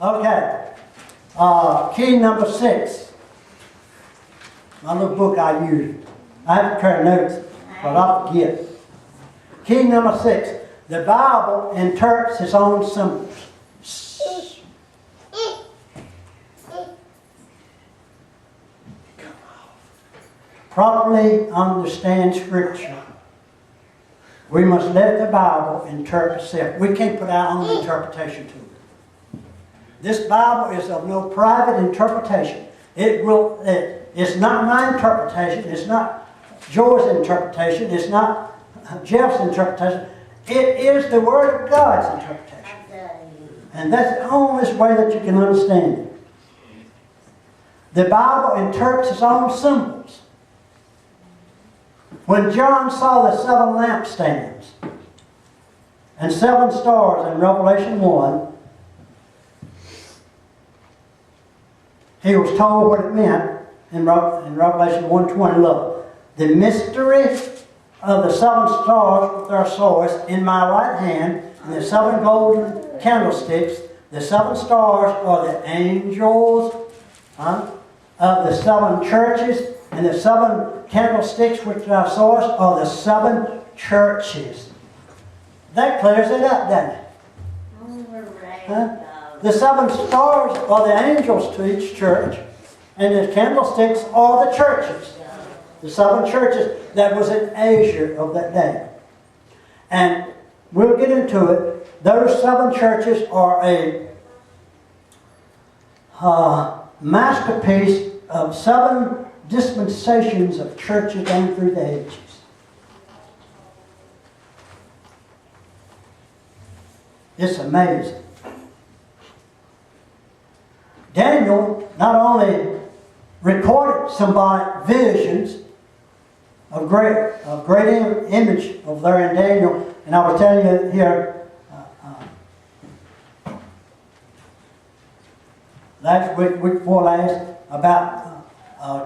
Okay. Key number 6. My little book I use. I have to carry notes, but I'll forget. Key number 6. The Bible interprets its own symbols. Properly understand Scripture. We must let the Bible interpret itself. We can't put our own interpretation to it. This Bible is of no private interpretation. It's not my interpretation. It's not Joe's interpretation. It's not Jeff's interpretation. It is the Word of God's interpretation. And that's the only way that you can understand it. The Bible interprets its own symbols. When John saw the 7 lampstands and 7 stars in Revelation 1, he was told what it meant in Revelation 1:20. Look, the mystery of the 7 stars with their source in my right hand, and the 7 golden candlesticks. The 7 stars are the angels of the 7 churches, and the 7 candlesticks which are source are the 7 churches. That clears it up, doesn't it? Huh? The 7 stars are the angels to each church, and the candlesticks are the churches. The 7 churches that was in Asia of that day. And we'll get into it. Those 7 churches are a masterpiece of 7 dispensations of churches down through the ages. It's amazing. Daniel not only recorded symbolic visions of great image over there in Daniel, and I will tell you here last week before last, about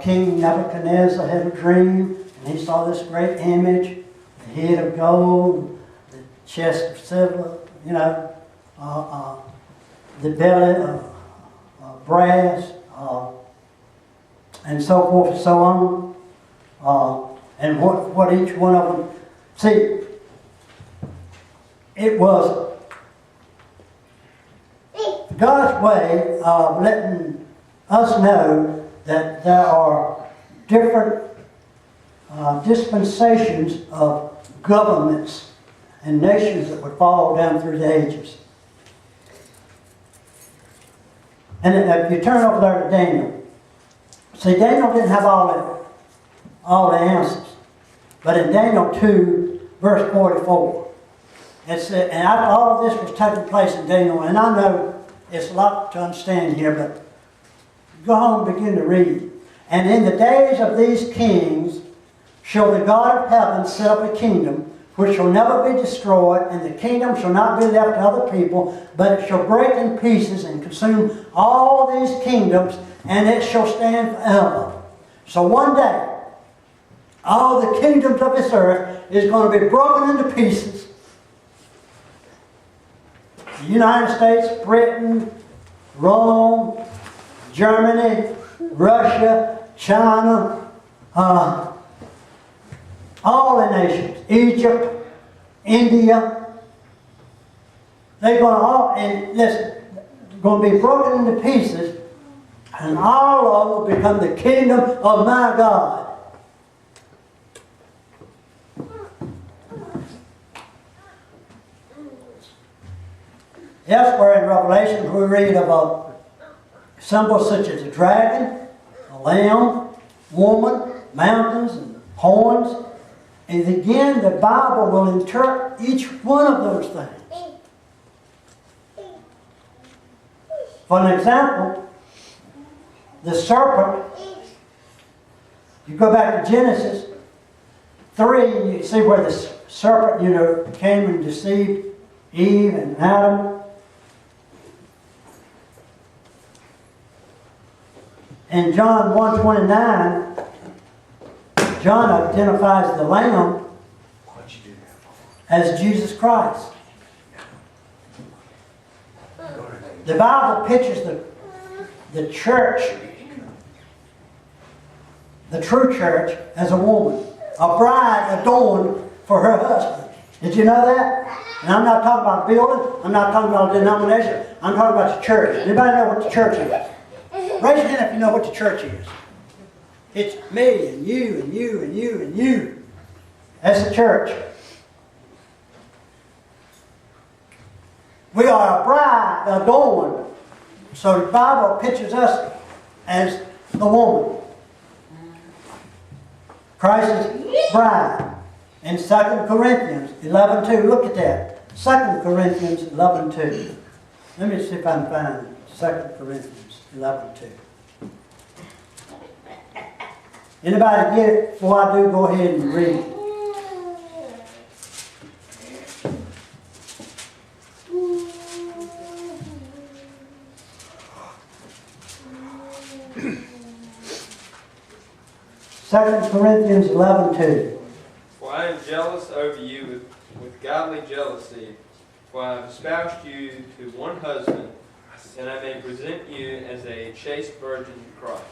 King Nebuchadnezzar had a dream, and he saw this great image, the head of gold, the chest of silver, the belly of brass, and so forth and so on. And what each one of them, see, it was God's way of letting us know that there are different dispensations of governments and nations that would fall down through the ages. And if you turn over there to Daniel, see, Daniel didn't have all the answers. But in Daniel 2, verse 44, it said, and after all of this was taking place in Daniel, and I know it's a lot to understand here, but go home and begin to read. And in the days of these kings shall the God of heaven set up a kingdom which shall never be destroyed, and the kingdom shall not be left to other people, but it shall break in pieces and consume all these kingdoms, and it shall stand forever. So one day, all the kingdoms of this earth is going to be broken into pieces. The United States, Britain, Rome, Germany, Russia, China, all the nations, Egypt, India, they're going to be broken into pieces, and all of them will become the kingdom of my God. Elsewhere in Revelation, we read about symbols such as a dragon, a lamb, woman, mountains, and horns. And again, the Bible will interpret each one of those things. For an example, the serpent, you go back to Genesis 3, and you see where the serpent, came and deceived Eve and Adam. In John 1:29, John identifies the Lamb as Jesus Christ. The Bible pictures the church, the true church, as a woman. A bride adorned for her husband. Did you know that? And I'm not talking about a building. I'm not talking about a denomination. I'm talking about the church. Anybody know what the church is? Raise your hand if you know what the church is. It's me and you and you and you and you. That's the church. We are a bride adorned. So the Bible pictures us as the woman. Christ's bride. In 2 Corinthians 11:2. Look at that. 2 Corinthians 11:2. Let me see if I can find it. 2 Corinthians 11:2. Anybody get it? Before I do, go ahead and read. Second Corinthians 11:2. For I am jealous over you with godly jealousy, for I have espoused you to one husband, and I may present you as a chaste virgin to Christ.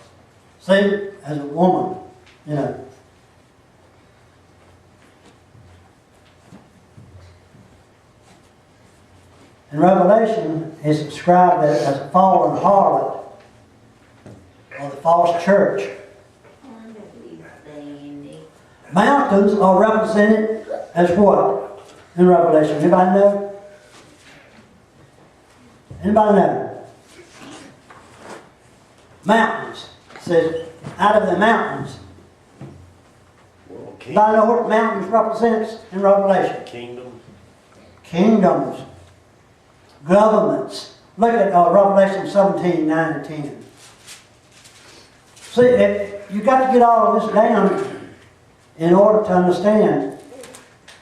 See, as a woman, you know. In Revelation, it's described as a fallen harlot, or the false church. Mountains are represented as what in Revelation? Anybody know? Anybody know? Mountains. It says, out of the mountains. Anybody know what mountains represents in Revelation? Kingdoms. Kingdoms. Governments. Look at Revelation 17:9 and 10. See, you got to get all of this down in order to understand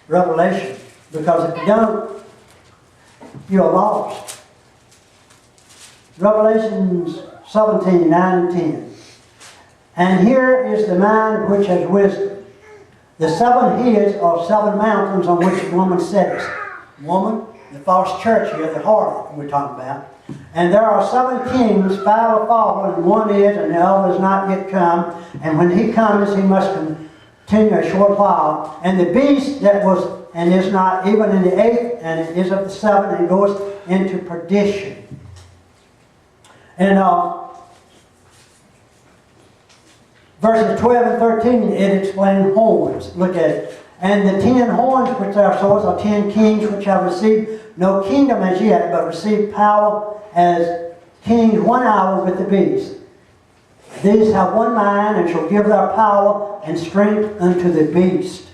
Revelation. Because if you don't, you're lost. Revelations 17:9 and 10. And here is the mind which has wisdom. The 7 heads are 7 mountains on which the woman sits. Woman, the false church here, the harlot we're talking about. And there are 7 kings, 5 are fallen, and 1 is, and the other is not yet come. And when he comes, he must continue a short while. And the beast that was, and is not even in the 8th, and it is of the 7th, and goes into perdition. And verses 12 and 13, it explains horns. Look at it. And the 10 horns which are swords are 10 kings which have received no kingdom as yet, but received power as kings 1 hour with the beast. These have one mind and shall give their power and strength unto the beast.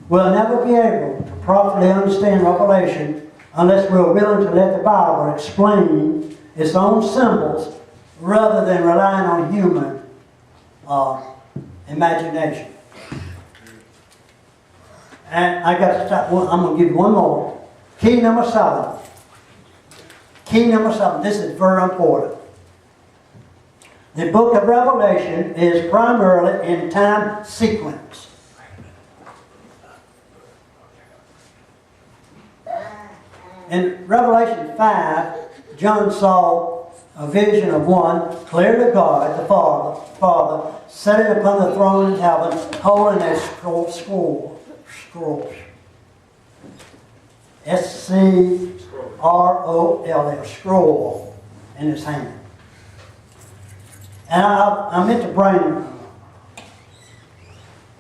We'll never be able to properly understand Revelation unless we're willing to let the Bible explain its own symbols rather than relying on human imagination. And I got to stop. I'm going to give you one more. Key number 7. Key number 7. This is very important. The book of Revelation is primarily in time sequence. In Revelation 5, John saw a vision of one, clearly God, the Father, sitting upon the throne in heaven, holding a scroll. S-C-R-O-L-L, scroll in his hand. And I meant to bring it.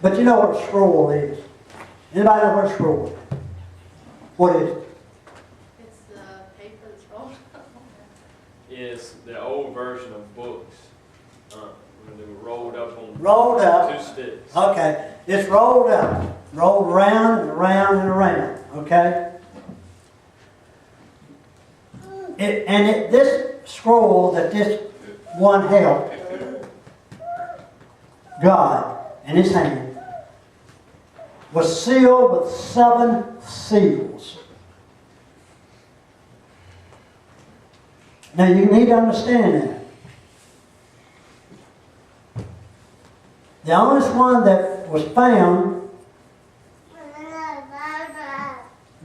But you know what a scroll is? Anybody know what a scroll is? What is it? It's the paper that's rolled up. It's the old version of books. When they were rolled up on Rolled up. 2 sticks. Okay. It's rolled up. Rolled around and around and around. Okay? This scroll that this one held, God in his hand, was sealed with 7 seals. Now you need to understand that. The only one that was found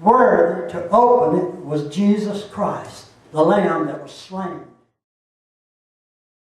worthy to open it was Jesus Christ, the Lamb that was slain.